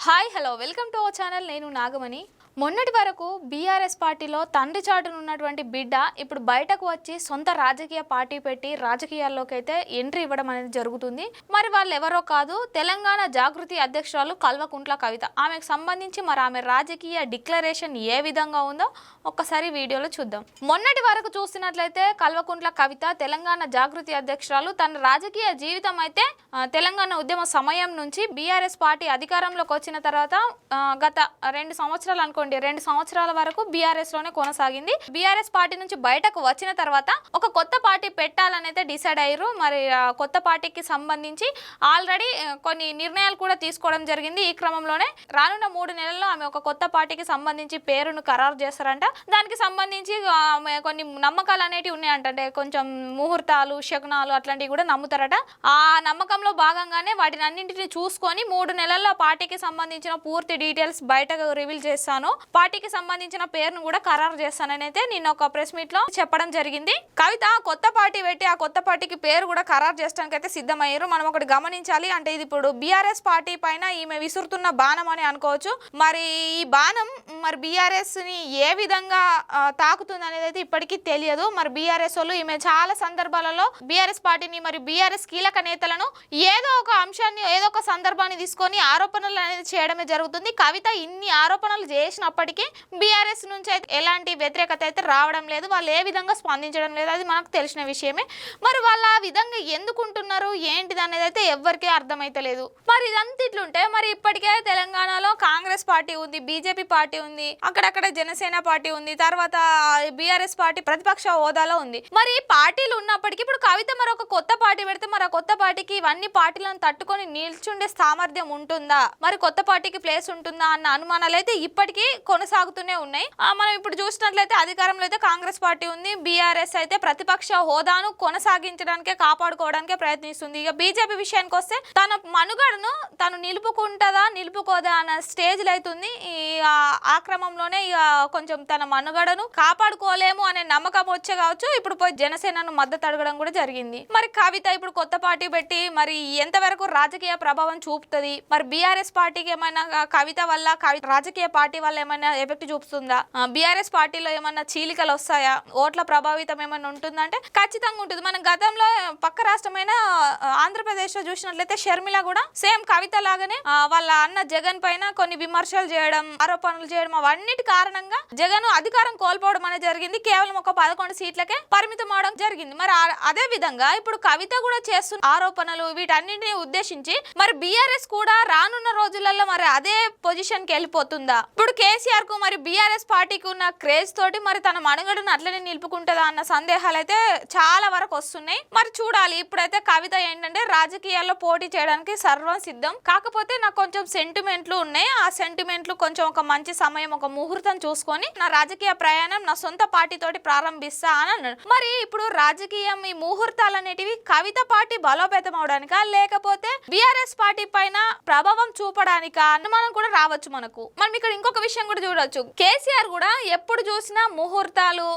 Hi hello welcome to our channel. నేను నాగమణి. మొన్నటి వరకు బీఆర్ఎస్ పార్టీలో తండ్రి చాటున ఉన్నటువంటి బిడ్డ ఇప్పుడు బయటకు వచ్చి సొంత రాజకీయ పార్టీ పెట్టి రాజకీయాల్లోకి అయితే ఎంట్రీ ఇవ్వడం అనేది జరుగుతుంది. మరి వాళ్ళు ఎవరో కాదు, తెలంగాణ జాగృతి అధ్యక్షురాలు కల్వకుంట్ల కవిత. ఆమెకు సంబంధించి మరి ఆమె రాజకీయ డిక్లరేషన్ ఏ విధంగా ఉందో ఒక్కసారి వీడియోలో చూద్దాం. మొన్నటి వరకు చూసినట్లయితే కల్వకుంట్ల కవిత తెలంగాణ జాగృతి అధ్యక్షురాలు. తన రాజకీయ జీవితం అయితే తెలంగాణ ఉద్యమ సమయం నుంచి బీఆర్ఎస్ పార్టీ అధికారంలోకి వచ్చిన తర్వాత గత 2 సంవత్సరాలు అనుకోండి, 2 సంవత్సరాల వరకు బీఆర్ఎస్ లోనే కొనసాగింది. బీఆర్ఎస్ పార్టీ నుంచి బయటకు వచ్చిన తర్వాత ఒక కొత్త పార్టీ పెట్టాలని అయితే డిసైడ్ అయ్యారు. మరి కొత్త పార్టీకి సంబంధించి ఆల్రెడీ కొన్ని నిర్ణయాలు కూడా తీసుకోవడం జరిగింది. ఈ క్రమంలోనే రానున్న 3 నెలల్లో ఆమె ఒక కొత్త పార్టీకి సంబంధించి పేరును ఖరారు చేస్తారంట. దానికి సంబంధించి కొన్ని నమ్మకాలు అనేటివి ఉన్నాయంట. అంటే కొంచెం ముహూర్తాలు, శకునాలు అట్లాంటివి కూడా నమ్ముతారట. ఆ నమ్మకంలో భాగంగానే వాటిని అన్నింటినీ చూసుకొని 3 నెలల్లో పార్టీకి సంబంధించిన పూర్తి డీటెయిల్స్ బయటకు రివీల్ చేస్తాను, పార్టీకి సంబంధించిన పేరును కూడా ఖరారు చేస్తానని అయితే నిన్న ఒక ప్రెస్ మీట్ లో చెప్పడం జరిగింది. కవిత కొత్త పార్టీ పెట్టి ఆ కొత్త పార్టీకి పేరు కూడా ఖరారు చేయడానికి అయితే సిద్ధమయ్యారు. మనం ఒకటి గమనించాలి. అంటే ఇది ఇప్పుడు బీఆర్ఎస్ పార్టీ పైన ఈమె విసురుతున్న బాణం అని అనుకోవచ్చు. మరి ఈ బాణం మరి బీఆర్ఎస్ ని ఏ విధంగా తాకుతుంది అనేది అయితే ఇప్పటికీ తెలియదు. మరి బీఆర్ఎస్ వాళ్ళు ఈమె చాలా సందర్భాలలో బీఆర్ఎస్ పార్టీని మరి బీఆర్ఎస్ కీలక నేతలను ఏదో ఒక అంశాన్ని, ఏదో ఒక సందర్భాన్ని తీసుకొని ఆరోపణలు అనేది చేయడమే జరుగుతుంది. కవిత ఇన్ని ఆరోపణలు చేసినప్పటికీ బీఆర్ఎస్ నుంచి అయితే ఎలాంటి వ్యతిరేకత అయితే రావడం లేదు. వాళ్ళు ఏ విధంగా స్పందించడం లేదు, అది మనకు తెలిసిన విషయమే. మరి వాళ్ళు ఆ విధంగా ఎందుకుంటున్నారు ఏంటిది అనేది అయితే ఎవ్వరికీ అర్థమైతలేదు. మరి ఇదంతా ఇట్లుంటే మరి ఇప్పటికే తెలంగాణలో కాంగ్రెస్ పార్టీ ఉంది, బీజేపీ పార్టీ ఉంది, అక్కడక్కడ జనసేన పార్టీ ఉంది, తర్వాత బీఆర్ఎస్ పార్టీ ప్రతిపక్ష హోదాలో ఉంది. మరి పార్టీలు ఉన్నప్పటికీ ఇప్పుడు కవిత మరి ఒక కొత్త పార్టీ పెడితే మరి ఆ కొత్త పార్టీకి ఇవన్నీ పార్టీలను తట్టుకొని నిల్చుండే సామర్థ్యం ఉంటుందా, మరి కొత్త పార్టీకి ప్లేస్ ఉంటుందా అన్న అనుమానాలు అయితే ఇప్పటికీ కొనసాగుతూనే ఉన్నాయి. మనం ఇప్పుడు చూసినట్లయితే అధికారంలో అయితే కాంగ్రెస్ పార్టీ ఉంది, బీఆర్ఎస్ అయితే ప్రతిపక్ష హోదాను కొనసాగించడానికే, కాపాడుకోవడానికే ప్రయత్నిస్తుంది. ఇక బీజేపీ విషయానికి వస్తే తన మనుగడను తను నిలుపుకుంటుందా నిలుపుకోదా అన్న స్టేజ్ లో అవుతుంది. ఆ క్రమంలోనే ఇక కొంచెం తన మనుగడను కాపాడుకోలేము అనే నమ్మకం వచ్చే కావచ్చు ఇప్పుడు పోయి జనసేనను మద్దతు అడగడం కూడా జరిగింది. మరి కవిత ఇప్పుడు కొత్త పార్టీ పెట్టి మరి ఎంతవరకు రాజకీయ ప్రభావం చూపుతుంది, మరి బీఆర్ఎస్ పార్టీకి ఏమైనా కవిత వల్ల రాజకీయ పార్టీ వల్ల ఏమైనా ఎఫెక్ట్ చూపుతుందా, బీఆర్ఎస్ పార్టీలో ఏమైనా చీలికలు వస్తాయా, ఓట్ల ప్రభావితం ఏమైనా ఉంటుందంటే ఖచ్చితంగా ఉంటుంది. మనం గతంలో పక్క రాష్ట్రమైన ఆంధ్రప్రదేశ్ లో చూసినట్లయితే షర్మిల కూడా సేమ్ కవిత లాగానే వాళ్ళ అన్న జగన్ పైన కొన్ని విమర్శలు చేయడం, ఆరోపణలు చేయడం, అవన్నిటి కారణంగా జగన్ అధికారం కోల్పోవడం అనేది జరిగింది. కేవలం ఒక 11 సీట్లకే పరిమితం అవడం జరిగింది. మరి అదే విధంగా ఇప్పుడు కవిత కూడా చేస్తున్న ఆరోపణలు వీటన్నింటినీ ఉద్దేశించి మరి బీఆర్ఎస్ కూడా రానున్న రోజులలో మరి అదే పొజిషన్ కి వెళ్ళిపోతుందా? ఇప్పుడు కేసీఆర్ కు మరి బీఆర్ఎస్ పార్టీకి ఉన్న క్రేజ్ తోటి మరి తన మనుగడను అట్లనే నిలుపుకుంటుందా అన్న సందేహాలు అయితే చాలా వరకు వస్తున్నాయి. మరి చూడాలి. ఇప్పుడైతే కవిత ఏంటంటే రాజకీయాల్లో పోటీ చేయడానికి సర్వం సిద్ధం. కాకపోతే నాకు కొంచెం సెంటిమెంట్లు ఉన్నాయి. ఆ సెంటిమెంట్లు కొంచెం ఒక మంచి సమయం, ఒక ముహూర్తం చూసుకొని నా రాజకీయ ప్రయాణం నా సొంత పార్టీ తోటి ప్రారంభిస్తా అని అన్నాడు. మరి ఇప్పుడు రాజకీయం ఈ ముహూర్తాలు అనేటివి కవిత పార్టీ బలోపేతం అవడానికా లేకపోతే బీఆర్ఎస్ పార్టీ పైన ప్రభావం చూపడానికా అనుమానం కూడా రావచ్చు మనకు. మనం ఇక్కడ ఇంకొక విషయం కూడా చూడొచ్చు. కేసీఆర్ కూడా ఎప్పుడు చూసినా ముహూర్తాలు,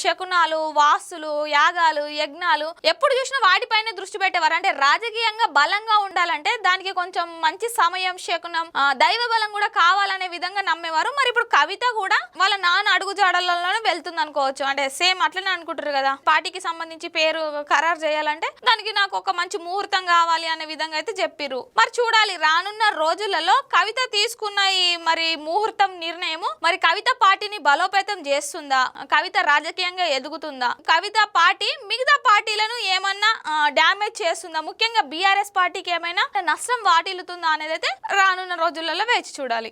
శకునాలు, వాస్తులు, యాగాలు, యజ్ఞాలు ఎప్పుడు చూసినా వాటిపైనే దృష్టి పెట్టేవారు. అంటే రాజకీయంగా బలంగా ఉండాలంటే దానికి కొంచెం మంచి సమయం, శకునం, దైవ బలం కూడా కావాలనే విధంగా నమ్మేవారు. మరి ఇప్పుడు కవిత కూడా వాళ్ళ నాన్న అడుగు జాడలలోనే వెళ్తుంది అనుకోవచ్చు. అంటే సేమ్ అట్లనే అనుకుంటారు కదా, పార్టీకి సంబంధించి పేరు ఖరారు చేయాలంటే దానికి నాకు ఒక మంచి ముహూర్తం కావాలి అనే విధంగా అయితే చెప్పిర్రు. మరి చూడాలి రానున్న రోజులలో కవిత తీసుకున్న ఈ మరి ముహూర్తం నిర్ణయము మరి కవిత పార్టీని బలోపేతం చేస్తుందా, కవిత రాజకీయంగా ఎదుగుతుందా, కవిత పార్టీ మిగతా పార్టీలను ఏమన్నా డ్యామేజ్ చేస్తుందా, ముఖ్యంగా బీఆర్ఎస్ పార్టీకి ఏమైనా నష్టం వాటిల్లుతుందా అనేది అయితే రానున్న రోజులలో వేచి చూడాలి.